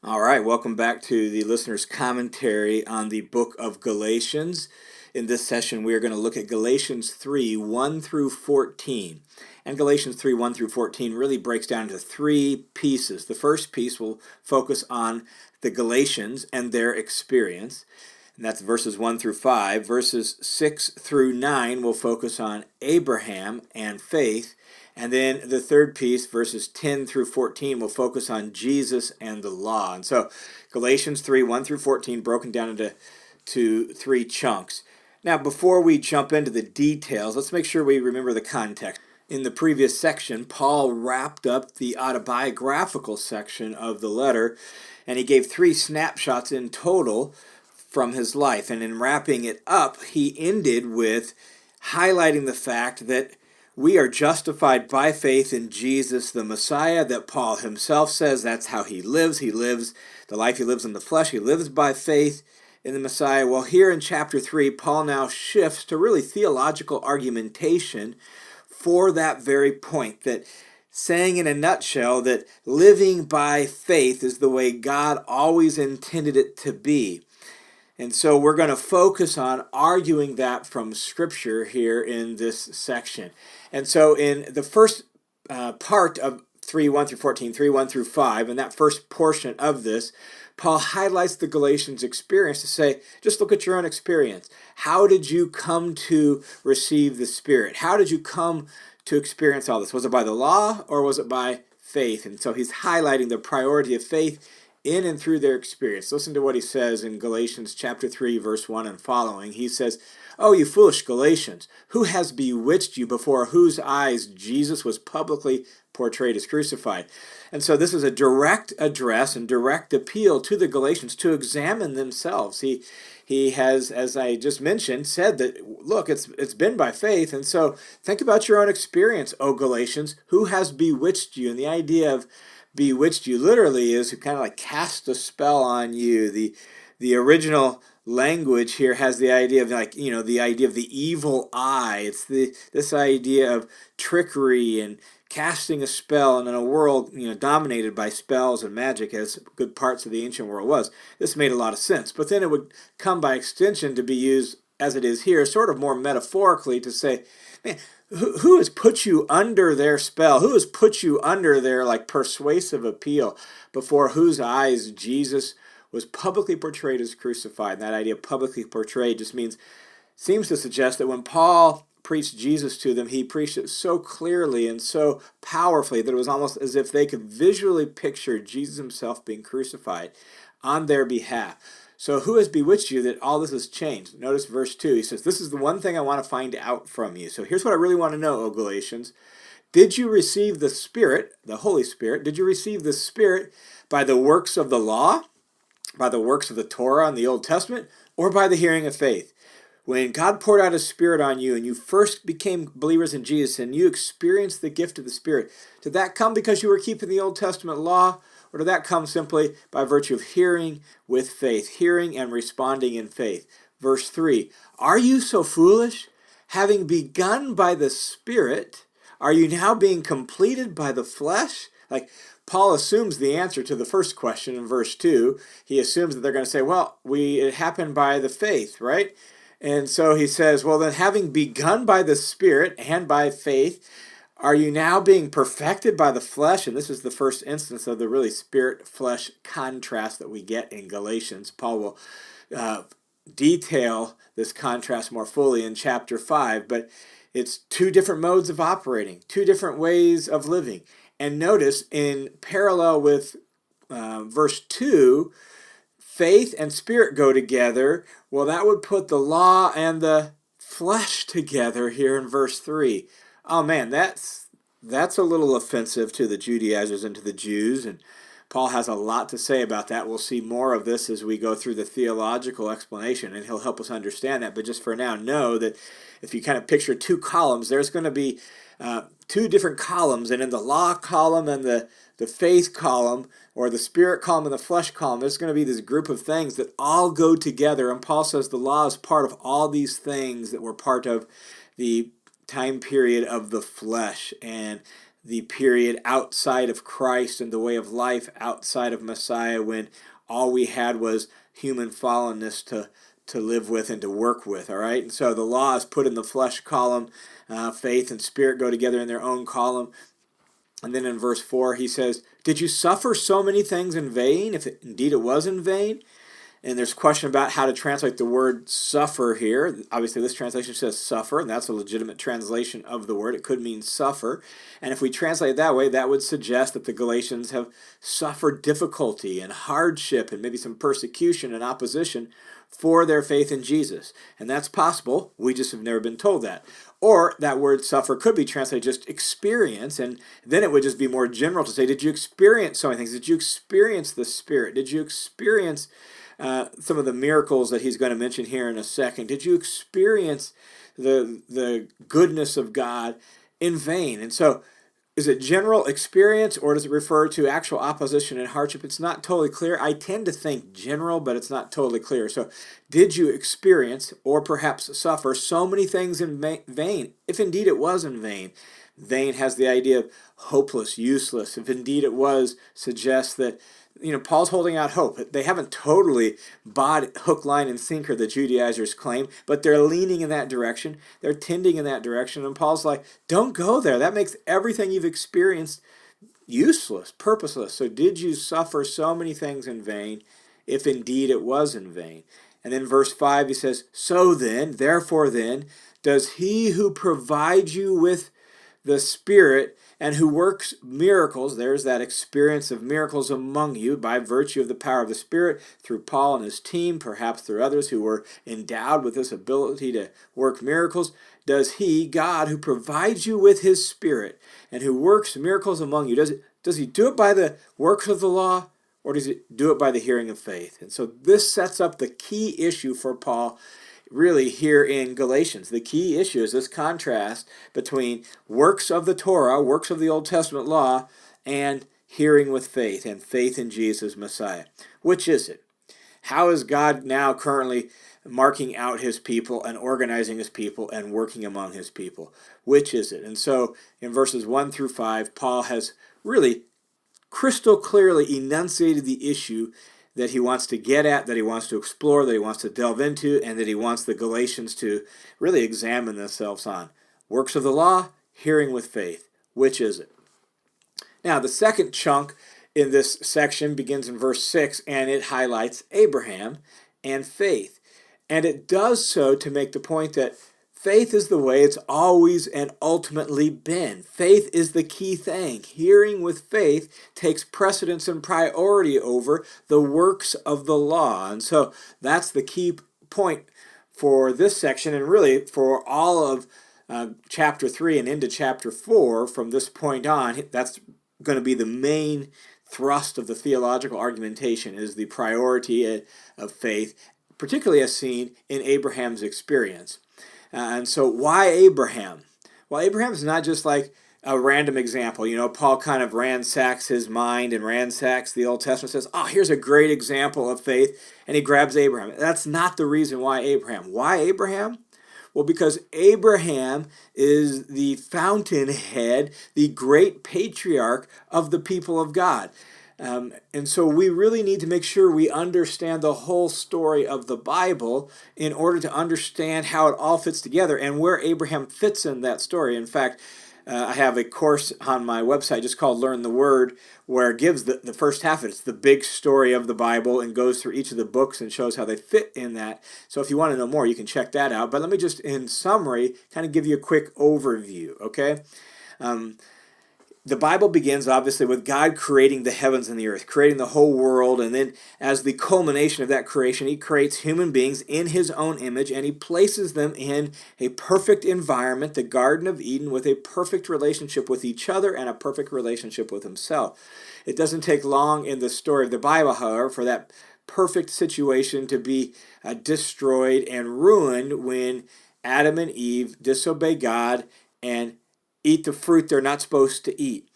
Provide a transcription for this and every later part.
All right, welcome back to the listener's commentary on the book of Galatians. In this session, we are going to look at Galatians 3, 1 through 14. And Galatians 3, 1 through 14 really breaks down into three pieces. The first piece will focus on the Galatians and their experience, and that's verses 1 through 5. Verses 6 through 9 will focus on Abraham and faith. And then the third piece, verses 10 through 14, will focus on Jesus and the law. And so Galatians 3, 1 through 14, broken down into three chunks. Now, before we jump into the details, let's make sure we remember the context. In the previous section, Paul wrapped up the autobiographical section of the letter, and he gave three snapshots in total from his life. And in wrapping it up, he ended with highlighting the fact that we are justified by faith in Jesus, the Messiah, that Paul himself says that's how he lives. He lives the life he lives in the flesh. He lives by faith in the Messiah. Well, here in chapter 3, Paul now shifts to really theological argumentation for that very point, that saying in a nutshell that living by faith is the way God always intended it to be. And so we're going to focus on arguing that from Scripture here in this section. And so in the first part of 3, 1 through 14, 3, 1 through 5, in that first portion of this, Paul highlights the Galatians' experience to say, just look at your own experience. How did you come to receive the Spirit? How did you come to experience all this? Was it by the law or was it by faith? And so he's highlighting the priority of faith in and through their experience. Listen to what he says in Galatians chapter 3, verse 1 and following. He says, "Oh, you foolish Galatians, who has bewitched you, before whose eyes Jesus was publicly portrayed as crucified?" And so this is a direct address and direct appeal to the Galatians to examine themselves. He has, as I just mentioned, said that, look, it's been by faith. And so think about your own experience, O Galatians. Who has bewitched you? And the idea of bewitched you literally is who kind of like cast a spell on you. The original language here has the idea of the idea of the evil eye. It's this idea of trickery and casting a spell, and in a world dominated by spells and magic, as good parts of the ancient world was, this made a lot of sense. But then it would come by extension to be used as it is here, sort of more metaphorically, to say, man, who has put you under their spell? Who has put you under their persuasive appeal, before whose eyes Jesus was publicly portrayed as crucified? And that idea of publicly portrayed just seems to suggest that when Paul preached Jesus to them, he preached it so clearly and so powerfully that it was almost as if they could visually picture Jesus himself being crucified on their behalf. So who has bewitched you that all this has changed? Notice verse 2. He says, this is the one thing I want to find out from you. So here's what I really want to know, O Galatians. Did you receive the Spirit, the Holy Spirit, did you receive the Spirit by the works of the law, by the works of the Torah in the Old Testament, or by the hearing of faith? When God poured out His Spirit on you and you first became believers in Jesus and you experienced the gift of the Spirit, did that come because you were keeping the Old Testament law? Or did that come simply by virtue of hearing with faith, hearing and responding in faith? Verse 3, are you so foolish? Having begun by the Spirit, are you now being completed by the flesh? Paul assumes the answer to the first question in verse 2. He assumes that they're going to say, well, it happened by the faith, right? And so he says, well, then having begun by the Spirit and by faith, are you now being perfected by the flesh? And this is the first instance of the really spirit-flesh contrast that we get in Galatians. Paul will detail this contrast more fully in chapter 5, but it's two different modes of operating, two different ways of living. And notice, in parallel with verse 2, faith and spirit go together. Well, that would put the law and the flesh together here in verse 3. Oh man, that's a little offensive to the Judaizers and to the Jews, and Paul has a lot to say about that. We'll see more of this as we go through the theological explanation, and he'll help us understand that. But just for now, know that if you kind of picture two columns, there's going to be two different columns, and in the law column and the faith column, or the spirit column and the flesh column, there's going to be this group of things that all go together. And Paul says the law is part of all these things that were part of the time period of the flesh. And the period outside of Christ and the way of life outside of Messiah, when all we had was human fallenness to live with and to work with, all right? And so the law is put in the flesh column. Faith and spirit go together in their own column. And then in verse 4, he says, did you suffer so many things in vain, if indeed it was in vain? And there's a question about how to translate the word suffer here. Obviously, this translation says suffer, and that's a legitimate translation of the word. It could mean suffer. And if we translate it that way, that would suggest that the Galatians have suffered difficulty and hardship and maybe some persecution and opposition for their faith in Jesus. And that's possible. We just have never been told that. Or that word suffer could be translated just experience, and then it would just be more general to say, did you experience so many things? Did you experience the Spirit? Did you experience some of the miracles that he's going to mention here in a second? Did you experience the goodness of God in vain? And so, is it general experience, or does it refer to actual opposition and hardship? It's not totally clear. I tend to think general, but it's not totally clear. So, did you experience, or perhaps suffer, so many things in vain, if indeed it was in vain? Vain has the idea of hopeless, useless. If indeed it was, suggests that Paul's holding out hope. They haven't totally bought hook, line, and sinker, the Judaizers claim, but they're leaning in that direction. They're tending in that direction. And Paul's like, don't go there. That makes everything you've experienced useless, purposeless. So did you suffer so many things in vain, if indeed it was in vain? And then verse 5, he says, so then, therefore then, does he who provides you with the Spirit and who works miracles, there's that experience of miracles among you by virtue of the power of the Spirit, through Paul and his team, perhaps through others who were endowed with this ability to work miracles, does he, God, who provides you with his Spirit and who works miracles among you, does he do it by the works of the law, or does he do it by the hearing of faith? And so this sets up the key issue for Paul really here in Galatians. The key issue is this contrast between works of the Torah, works of the Old Testament law, and hearing with faith and faith in Jesus Messiah. Which is it? How is God now currently marking out his people and organizing his people and working among his people? Which is it? And so in verses 1 through 5, Paul has really crystal clearly enunciated the issue that he wants to get at, that he wants to explore, that he wants to delve into, and that he wants the Galatians to really examine themselves on. Works of the law, hearing with faith. Which is it? Now, the second chunk in this section begins in verse 6, and it highlights Abraham and faith. And it does so to make the point that faith is the way it's always and ultimately been. Faith is the key thing. Hearing with faith takes precedence and priority over the works of the law. And so that's the key point for this section, and really for all of chapter 3 and into chapter 4 from this point on. That's going to be the main thrust of the theological argumentation, is the priority of faith, particularly as seen in Abraham's experience. And so why Abraham? Well, Abraham is not just like a random example. Paul kind of ransacks his mind and ransacks the Old Testament, says, oh, here's a great example of faith, and he grabs Abraham. That's not the reason why Abraham. Why Abraham? Well, because Abraham is the fountainhead, the great patriarch of the people of God. And so we really need to make sure we understand the whole story of the Bible in order to understand how it all fits together and where Abraham fits in that story. In fact, I have a course on my website just called Learn the Word, where it gives the first half of it. It's the big story of the Bible and goes through each of the books and shows how they fit in that. So if you want to know more, you can check that out. But let me just, in summary, kind of give you a quick overview, okay? The Bible begins, obviously, with God creating the heavens and the earth, creating the whole world, and then as the culmination of that creation, he creates human beings in his own image, and he places them in a perfect environment, the Garden of Eden, with a perfect relationship with each other and a perfect relationship with himself. It doesn't take long in the story of the Bible, however, for that perfect situation to be destroyed and ruined when Adam and Eve disobey God and eat the fruit they're not supposed to eat.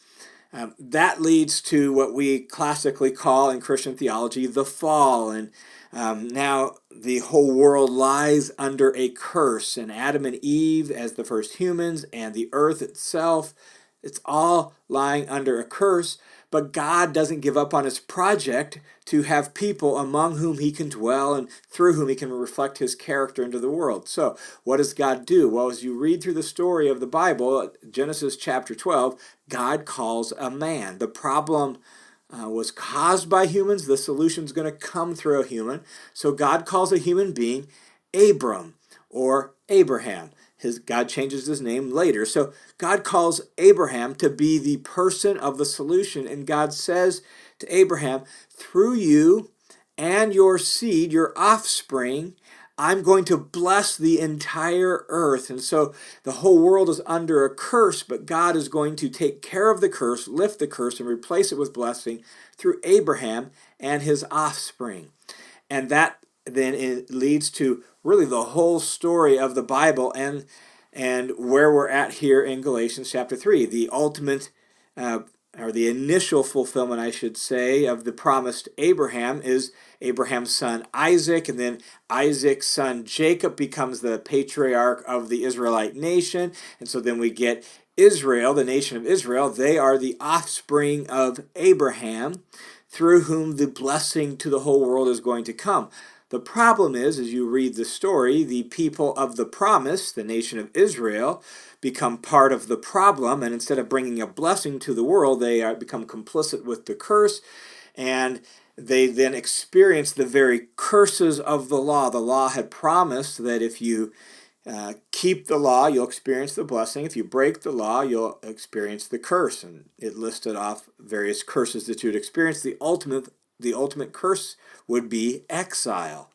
That leads to what we classically call in Christian theology the fall. And now the whole world lies under a curse. And Adam and Eve, as the first humans, and the earth itself, It's all lying under a curse, but God doesn't give up on his project to have people among whom he can dwell and through whom he can reflect his character into the world. So what does God do? Well, as you read through the story of the Bible, Genesis chapter 12, God calls a man. The problem was caused by humans. The solution is going to come through a human. So God calls a human being Abram or Abraham. God changes his name later. So God calls Abraham to be the person of the solution. And God says to Abraham, through you and your seed, your offspring, I'm going to bless the entire earth. And so the whole world is under a curse, but God is going to take care of the curse, lift the curse, and replace it with blessing through Abraham and his offspring. And that then it leads to really the whole story of the Bible and where we're at here in Galatians chapter 3, the ultimate or the initial fulfillment, I should say, of the promise to Abraham is Abraham's son Isaac, and then Isaac's son Jacob becomes the patriarch of the Israelite nation, and so then we get Israel, the nation of Israel. They are the offspring of Abraham, through whom the blessing to the whole world is going to come. The problem is, as you read the story, the people of the promise, the nation of Israel, become part of the problem, and instead of bringing a blessing to the world, they become complicit with the curse, and they then experience the very curses of the law. The law had promised that if you keep the law, you'll experience the blessing. If you break the law, you'll experience the curse. And it listed off various curses that you'd experience. The ultimate curse would be exile.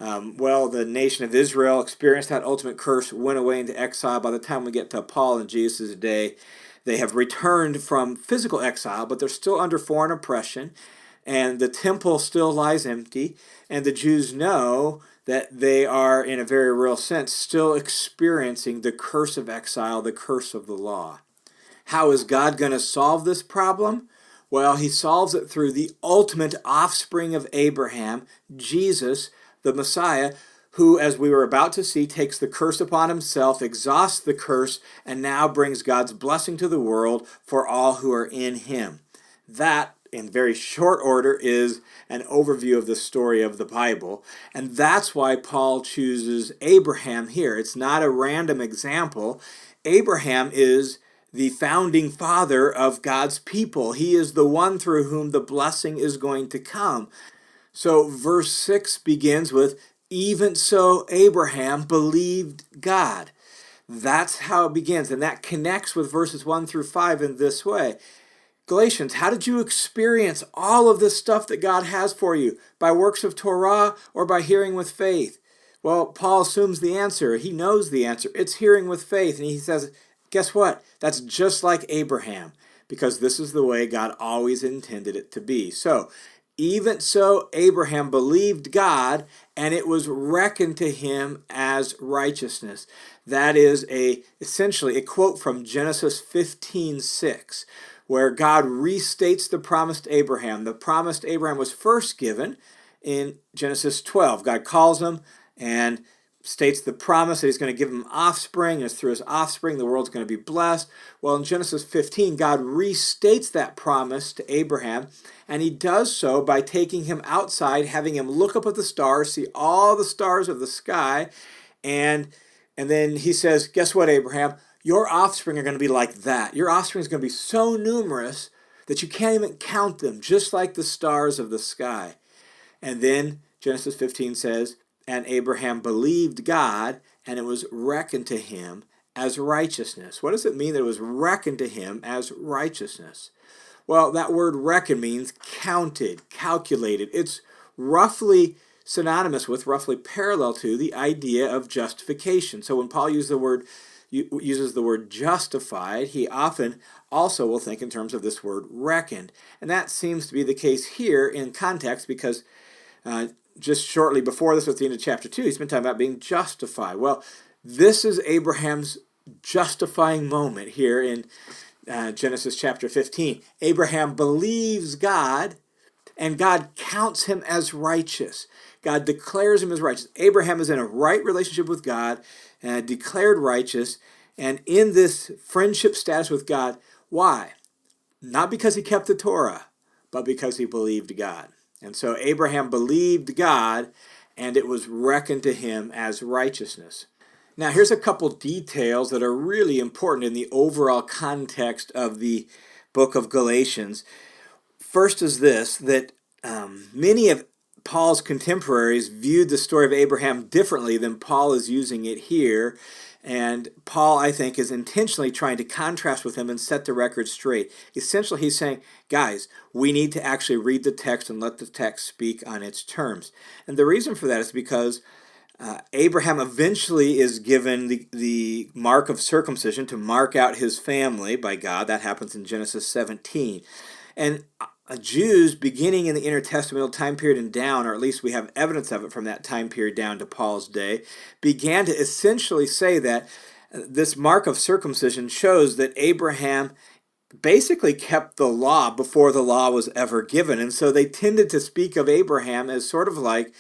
Well, the nation of Israel experienced that ultimate curse, went away into exile. By the time we get to Paul and Jesus' day, they have returned from physical exile, but they're still under foreign oppression, and the temple still lies empty, and the Jews know that they are, in a very real sense, still experiencing the curse of exile, the curse of the law. How is God going to solve this problem? Well, he solves it through the ultimate offspring of Abraham, Jesus, the Messiah, who, as we were about to see, takes the curse upon himself, exhausts the curse, and now brings God's blessing to the world for all who are in him. That, in very short order, is an overview of the story of the Bible, and that's why Paul chooses Abraham here. It's not a random example. Abraham is the founding father of God's people. He is the one through whom the blessing is going to come. So verse 6 begins with, even so Abraham believed God. That's how it begins, and that connects with verses 1 through 5 in this way. Galatians, how did you experience all of this stuff that God has for you? By works of Torah or by hearing with faith? Well, Paul assumes the answer. He knows the answer. It's hearing with faith. And he says, guess what? That's just like Abraham, because this is the way God always intended it to be. So, even so, Abraham believed God, and it was reckoned to him as righteousness. That is essentially a quote from Genesis 15:6, where God restates the promise to Abraham. The promise to Abraham was first given in Genesis 12. God calls him and states the promise that he's going to give him offspring, and it's through his offspring the world's going to be blessed. Well, in Genesis 15, God restates that promise to Abraham, and he does so by taking him outside, having him look up at the stars, see all the stars of the sky, and then he says, guess what, Abraham? Your offspring are going to be like that. Your offspring is going to be so numerous that you can't even count them, just like the stars of the sky. And then Genesis 15 says, and Abraham believed God, and it was reckoned to him as righteousness. What does it mean that it was reckoned to him as righteousness? Well, that word reckon means counted, calculated. It's roughly synonymous with, roughly parallel to, the idea of justification. So when Paul uses the word justified, he often also will think in terms of this word reckoned. And that seems to be the case here in context, because just shortly before this, at the end of chapter 2, he's been talking about being justified. Well, this is Abraham's justifying moment here in Genesis chapter 15. Abraham believes God, and God counts him as righteous. God declares him as righteous. Abraham is in a right relationship with God, declared righteous, and in this friendship status with God, Why? Not because he kept the Torah, but because he believed God. And so Abraham believed God, and it was reckoned to him as righteousness. Now, here's a couple details that are really important in the overall context of the book of Galatians. First is this, that many of Paul's contemporaries viewed the story of Abraham differently than Paul is using it here. And Paul, I think, is intentionally trying to contrast with him and set the record straight. Essentially, he's saying, guys, we need to actually read the text and let the text speak on its terms. And the reason for that is because Abraham eventually is given the mark of circumcision to mark out his family by God. That happens in Genesis 17. And Jews, beginning in the intertestamental time period and down, or at least we have evidence of it from that time period down to Paul's day, began to essentially say that this mark of circumcision shows that Abraham basically kept the law before the law was ever given. And so they tended to speak of Abraham as sort of like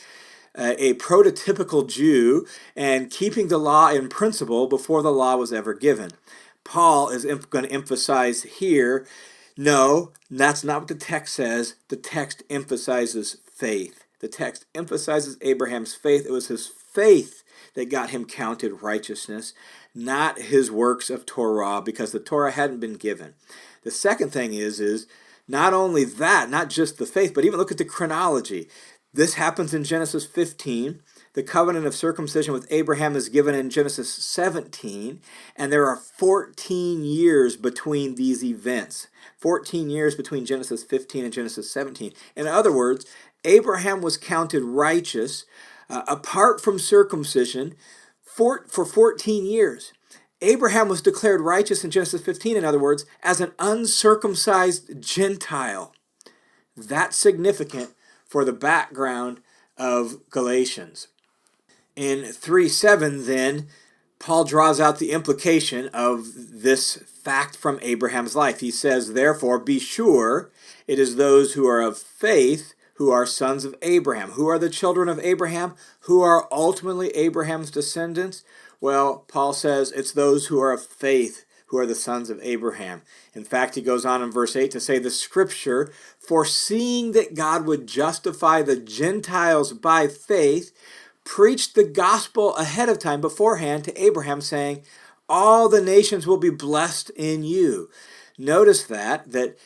a prototypical Jew and keeping the law in principle before the law was ever given. Paul is going to emphasize here, no, that's not what the text says. The text emphasizes faith. The text emphasizes Abraham's faith. It was his faith that got him counted righteousness, not his works of Torah, because the Torah hadn't been given. The second thing is not only that, not just the faith, but even look at the chronology. This happens in Genesis 15. The covenant of circumcision with Abraham is given in Genesis 17, and there are 14 years between these events. 14 years between Genesis 15 and Genesis 17. In other words, Abraham was counted righteous apart from circumcision for 14 years. Abraham was declared righteous in Genesis 15, in other words, as an uncircumcised Gentile. That's significant for the background of Galatians. In 3:7, then, Paul draws out the implication of this fact from Abraham's life. He says, therefore, be sure it is those who are of faith who are sons of Abraham. Who are the children of Abraham? Who are ultimately Abraham's descendants? Well, Paul says it's those who are of faith who are the sons of Abraham. In fact, he goes on in verse 8 to say the scripture, foreseeing that God would justify the Gentiles by faith, preached the gospel ahead of time beforehand to Abraham, saying, all the nations will be blessed in you. Notice that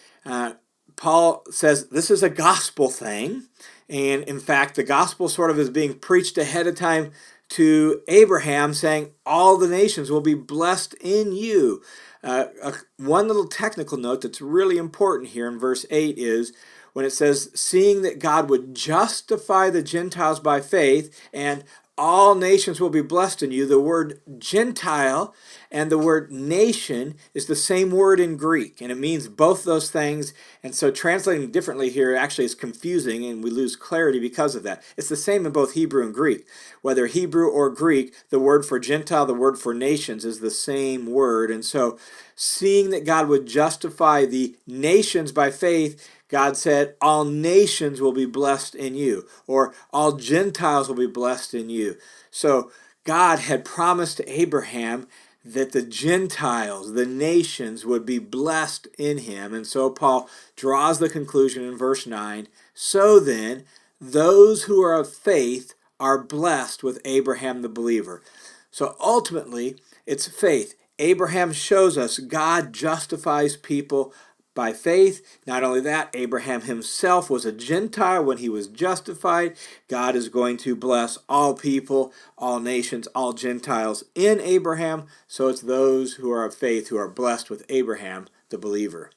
Paul says this is a gospel thing. And in fact, the gospel sort of is being preached ahead of time to Abraham, saying, all the nations will be blessed in you. One little technical note that's really important here in verse 8 is when it says, seeing that God would justify the Gentiles by faith, and all nations will be blessed in you. The word Gentile and the word nation is the same word in Greek, and it means both those things. And so translating differently here actually is confusing, and we lose clarity because of that. It's the same in both Hebrew and Greek. Whether Hebrew or Greek, the word for Gentile, the word for nations is the same word. And so seeing that God would justify the nations by faith, God said, all nations will be blessed in you, or all Gentiles will be blessed in you. So God had promised to Abraham that the Gentiles, the nations, would be blessed in him. And so Paul draws the conclusion in verse 9, so then, those who are of faith are blessed with Abraham the believer. So ultimately, it's faith. Abraham shows us God justifies people by faith. Not only that, Abraham himself was a Gentile when he was justified. God is going to bless all people, all nations, all Gentiles in Abraham. So it's those who are of faith who are blessed with Abraham, the believer.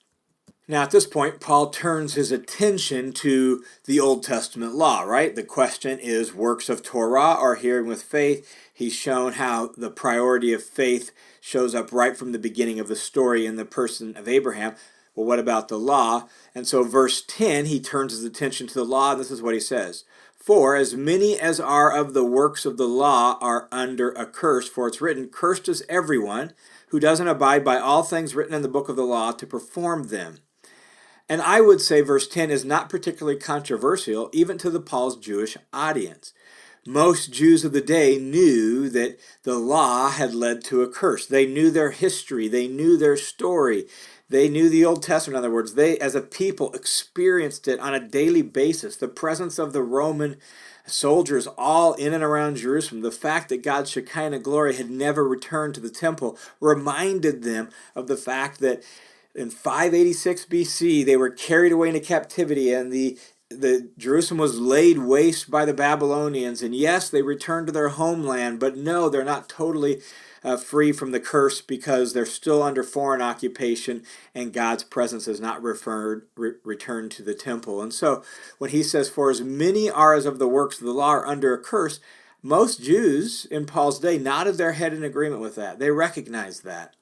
Now at this point, Paul turns his attention to the Old Testament law, right? The question is works of Torah or hearing with faith. He's shown how the priority of faith shows up right from the beginning of the story in the person of Abraham. Well, what about the law? And so verse 10, he turns his attention to the law, and this is what he says. For as many as are of the works of the law are under a curse, for it's written, cursed is everyone who doesn't abide by all things written in the book of the law to perform them. And I would say verse 10 is not particularly controversial, even to the Paul's Jewish audience. Most Jews of the day knew that the law had led to a curse. They knew their history. They knew their story. They knew the Old Testament. In other words, they, as a people, experienced it on a daily basis. The presence of the Roman soldiers all in and around Jerusalem, the fact that God's Shekinah glory had never returned to the temple, reminded them of the fact that in 586 BC, they were carried away into captivity, and the Jerusalem was laid waste by the Babylonians. And yes, they returned to their homeland, but no, they're not totally free from the curse, because they're still under foreign occupation, and God's presence is not returned to the temple. And so when he says, for as many are as of the works of the law are under a curse, most Jews in Paul's day nodded their head in agreement with that. They recognized that.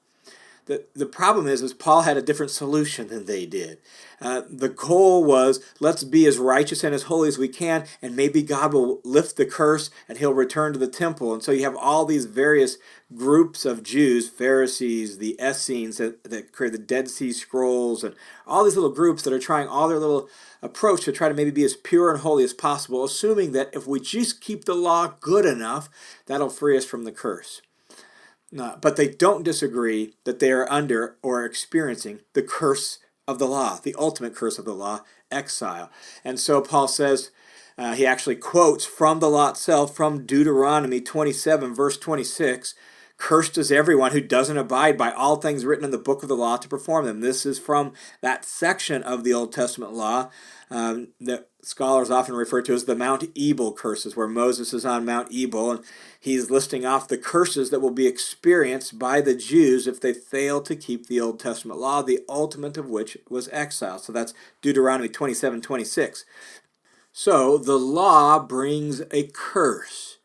The problem is Paul had a different solution than they did. The goal was, let's be as righteous and as holy as we can, and maybe God will lift the curse and he'll return to the temple. And so you have all these various groups of Jews, Pharisees, the Essenes that create the Dead Sea Scrolls, and all these little groups that are trying all their little approach to try to maybe be as pure and holy as possible, assuming that if we just keep the law good enough, that'll free us from the curse. But they don't disagree that they are under or experiencing the curse of the law, the ultimate curse of the law, exile. And so Paul says, he actually quotes from the law itself, from Deuteronomy 27, verse 26, cursed is everyone who doesn't abide by all things written in the book of the law to perform them. This is from that section of the Old Testament law that scholars often refer to as the Mount Ebal curses, where Moses is on Mount Ebal, and he's listing off the curses that will be experienced by the Jews if they fail to keep the Old Testament law, the ultimate of which was exile. So that's Deuteronomy 27:26. So the law brings a curse.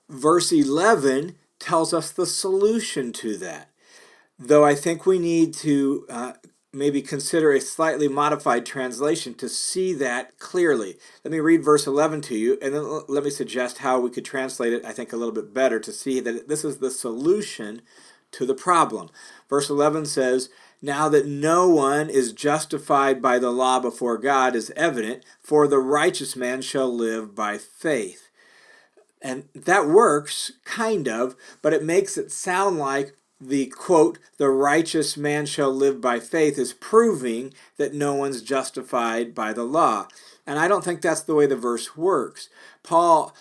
Verse 11 tells us the solution to that, though I think we need to maybe consider a slightly modified translation to see that clearly. Let me read verse 11 to you, and then let me suggest how we could translate it, I think, a little bit better to see that this is the solution to the problem. Verse 11 says, now that no one is justified by the law before God is evident, for the righteous man shall live by faith. And that works, kind of, but it makes it sound like the quote, the righteous man shall live by faith, is proving that no one's justified by the law. And I don't think that's the way the verse works. Paul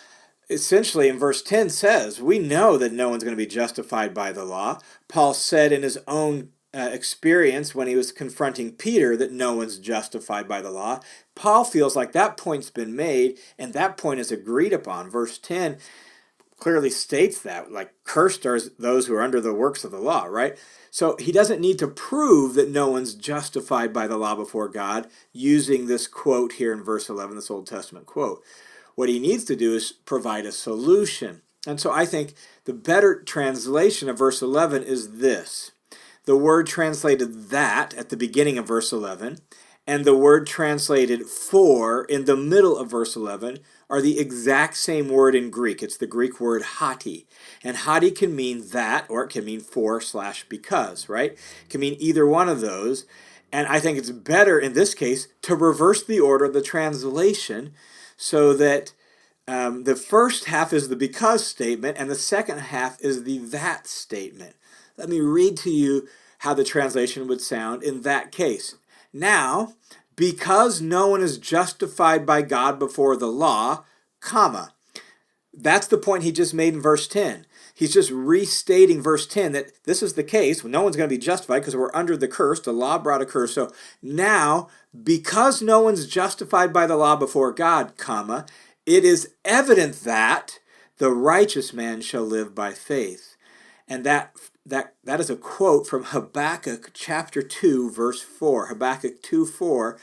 essentially in verse 10 says, we know that no one's going to be justified by the law. Paul said in his own experience when he was confronting Peter that no one's justified by the law. Paul feels like that point's been made, and that point is agreed upon. Verse 10 clearly states that, like, cursed are those who are under the works of the law, right? So he doesn't need to prove that no one's justified by the law before God using this quote here in verse 11, this Old Testament quote. What he needs to do is provide a solution. And so I think the better translation of verse 11 is this. The word translated that at the beginning of verse 11 and the word translated for in the middle of verse 11 are the exact same word in Greek. It's the Greek word hoti. And hoti can mean that, or it can mean for/because, right? It can mean either one of those. And I think it's better in this case to reverse the order of the translation so that the first half is the because statement and the second half is the that statement. Let me read to you how the translation would sound in that case. Now, because no one is justified by God before the law, comma. That's the point he just made in verse 10. He's just restating verse 10 that this is the case. No one's going to be justified because we're under the curse. The law brought a curse. So now, because no one's justified by the law before God, comma, it is evident that the righteous man shall live by faith. And that is a quote from Habakkuk chapter 2, verse 4. Habakkuk 2:4,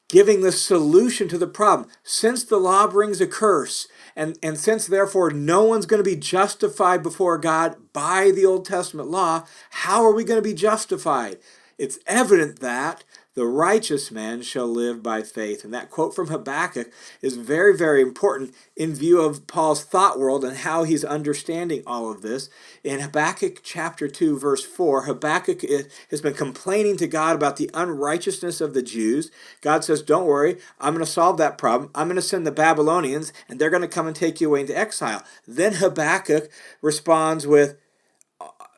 giving the solution to the problem. Since the law brings a curse, and since therefore no one's going to be justified before God by the Old Testament law, how are we going to be justified? It's evident that the righteous man shall live by faith. And that quote from Habakkuk is very, very important in view of Paul's thought world and how he's understanding all of this. In Habakkuk chapter 2, verse 4, Habakkuk has been complaining to God about the unrighteousness of the Jews. God says, don't worry, I'm going to solve that problem. I'm going to send the Babylonians, and they're going to come and take you away into exile. Then Habakkuk responds with,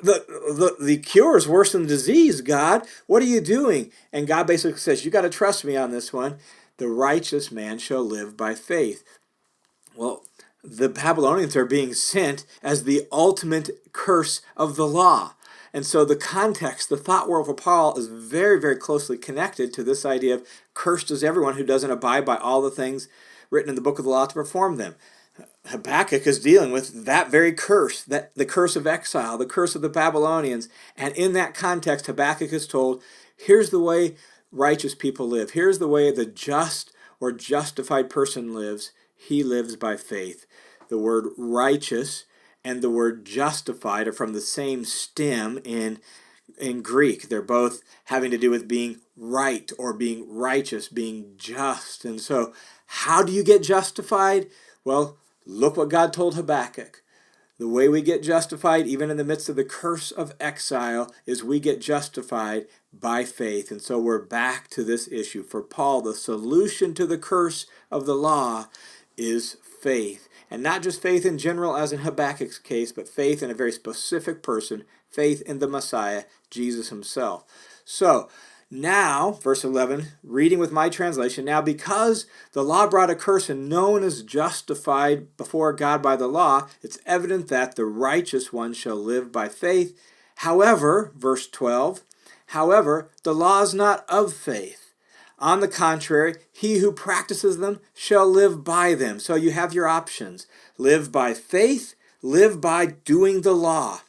the cure is worse than the disease, God. What are you doing? And God basically says, you got to trust me on this one. The righteous man shall live by faith. Well, the Babylonians are being sent as the ultimate curse of the law. And so the context, the thought world for Paul is very, very closely connected to this idea of cursed is everyone who doesn't abide by all the things written in the book of the law to perform them. Habakkuk is dealing with that very curse, that the curse of exile, the curse of the Babylonians. And in that context, Habakkuk is told, here's the way righteous people live. Here's the way the just or justified person lives. He lives by faith. The word righteous and the word justified are from the same stem in Greek. They're both having to do with being right or being righteous, being just. And so how do you get justified? Well, look what God told Habakkuk. The way we get justified, even in the midst of the curse of exile, is we get justified by faith. And so we're back to this issue. For Paul, the solution to the curse of the law is faith. And not just faith in general, as in Habakkuk's case, but faith in a very specific person, faith in the Messiah, Jesus himself. So, now, verse 11, reading with my translation, now because the law brought a curse and no one is justified before God by the law, it's evident that the righteous one shall live by faith. However, verse 12, however, the law is not of faith. On the contrary, he who practices them shall live by them. So you have your options. Live by faith, live by doing the law.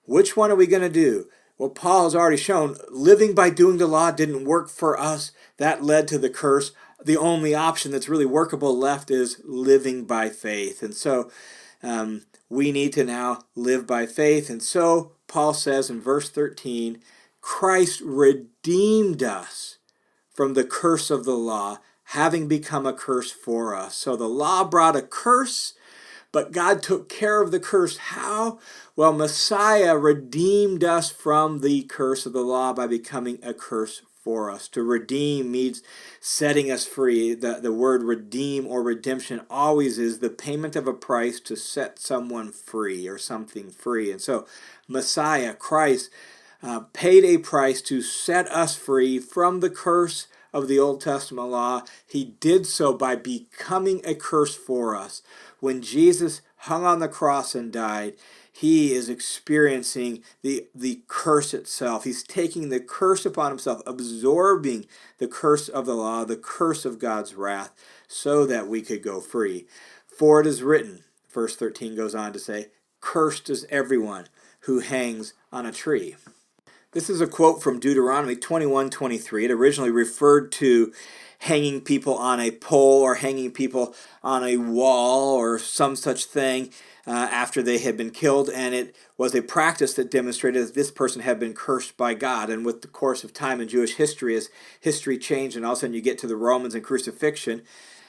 Which one are we going to do? Well, Paul has already shown living by doing the law didn't work for us. That led to the curse. The only option that's really workable left is living by faith. And so we need to now live by faith. And so Paul says in verse 13, Christ redeemed us from the curse of the law, having become a curse for us. So the law brought a curse, but God took care of the curse. How? Well, Messiah redeemed us from the curse of the law by becoming a curse for us. To redeem means setting us free. The word redeem or redemption always is the payment of a price to set someone free or something free. And so Messiah, Christ, paid a price to set us free from the curse of the Old Testament law. He did so by becoming a curse for us. When Jesus hung on the cross and died, he is experiencing the curse itself. He's taking the curse upon himself, absorbing the curse of the law, the curse of God's wrath, so that we could go free. For it is written, verse 13 goes on to say, cursed is everyone who hangs on a tree. This is a quote from Deuteronomy 21:23. It originally referred to hanging people on a pole or hanging people on a wall or some such thing after they had been killed, and it was a practice that demonstrated that this person had been cursed by God. And with the course of time in Jewish history, as history changed and all of a sudden you get to the Romans and crucifixion,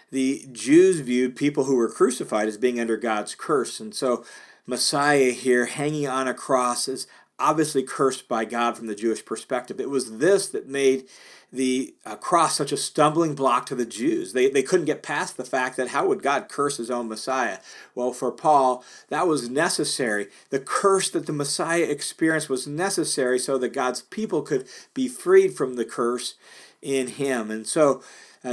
the Jews viewed people who were crucified as being under God's curse. And so Messiah here hanging on a cross is obviously cursed by God from the Jewish perspective. It was this that made the cross such a stumbling block to the Jews. They couldn't get past the fact that how would God curse his own Messiah? Well, for Paul, that was necessary. The curse that the Messiah experienced was necessary so that God's people could be freed from the curse in him. And so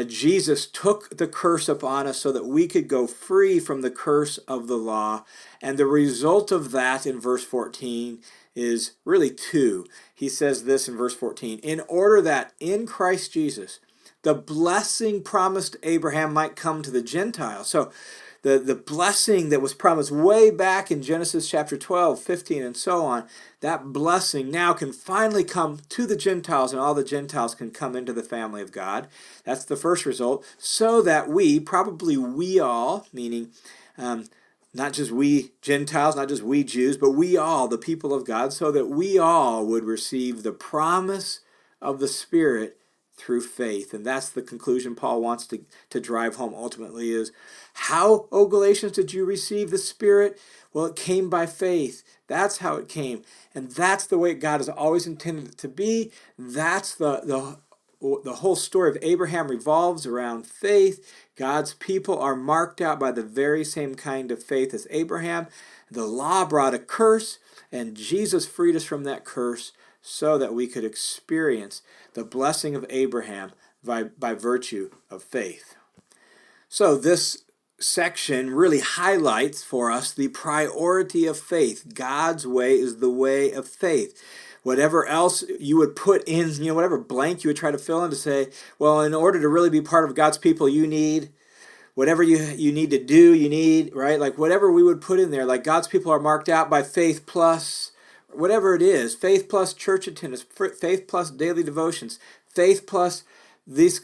Jesus took the curse upon us so that we could go free from the curse of the law. And the result of that in verse 14 is really two. He says this in verse 14, in order that in Christ Jesus the blessing promised to Abraham might come to the Gentiles. So the blessing that was promised way back in Genesis chapter 12, 15, and so on, that blessing now can finally come to the Gentiles, and all the Gentiles can come into the family of God. That's the first result, so that we, probably we all, meaning not just we Gentiles, not just we Jews, but we all, the people of God, so that we all would receive the promise of the Spirit through faith. And that's the conclusion Paul wants to drive home ultimately is, how, O Galatians, did you receive the Spirit? Well, it came by faith. That's how it came. And that's the way God has always intended it to be. That's the whole story of Abraham revolves around faith. God's people are marked out by the very same kind of faith as Abraham. The law brought a curse, and Jesus freed us from that curse so that we could experience the blessing of Abraham by virtue of faith. So this section really highlights for us the priority of faith. God's way is the way of faith. Whatever else you would put in, whatever blank you would try to fill in to say, well, in order to really be part of God's people, you need whatever you need to do, right? Like whatever we would put in there, like God's people are marked out by faith plus, whatever it is, faith plus church attendance, faith plus daily devotions, faith plus this,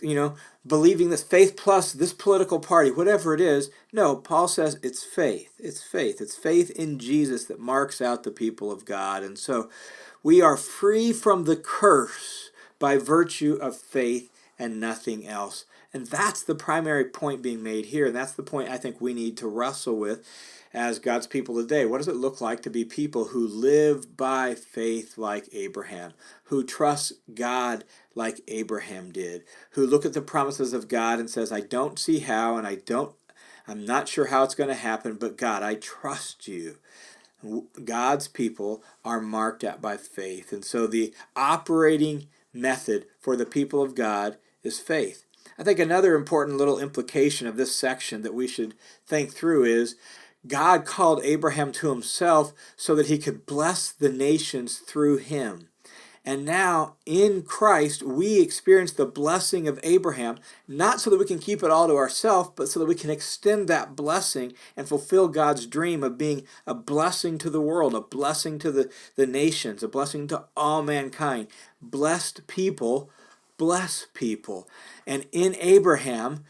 believing this, faith plus this political party, whatever it is. No, Paul says it's faith. It's faith. It's faith in Jesus that marks out the people of God. And so we are free from the curse by virtue of faith and nothing else. And that's the primary point being made here. And that's the point I think we need to wrestle with as God's people today. What does it look like to be people who live by faith like Abraham, who trust God like Abraham did, who look at the promises of God and says, I don't see how, and I'm not sure how it's going to happen, but God, I trust you. God's people are marked out by faith. And so the operating method for the people of God is faith. I think another important little implication of this section that we should think through is God called Abraham to himself so that he could bless the nations through him. And now in Christ, we experience the blessing of Abraham, not so that we can keep it all to ourselves, but so that we can extend that blessing and fulfill God's dream of being a blessing to the world, a blessing to the nations, a blessing to all mankind. Blessed people bless people. And in Abraham,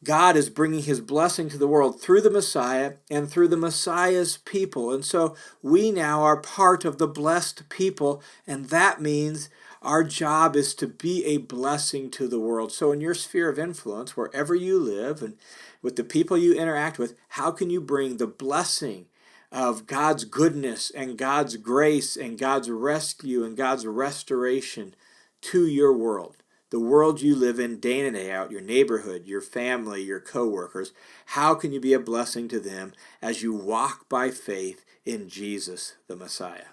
God is bringing his blessing to the world through the Messiah and through the Messiah's people. And so we now are part of the blessed people, and that means our job is to be a blessing to the world. So in your sphere of influence, wherever you live and with the people you interact with, how can you bring the blessing of God's goodness and God's grace and God's rescue and God's restoration to your world? The world you live in day in and day out, your neighborhood, your family, your coworkers. How can you be a blessing to them as you walk by faith in Jesus, the Messiah?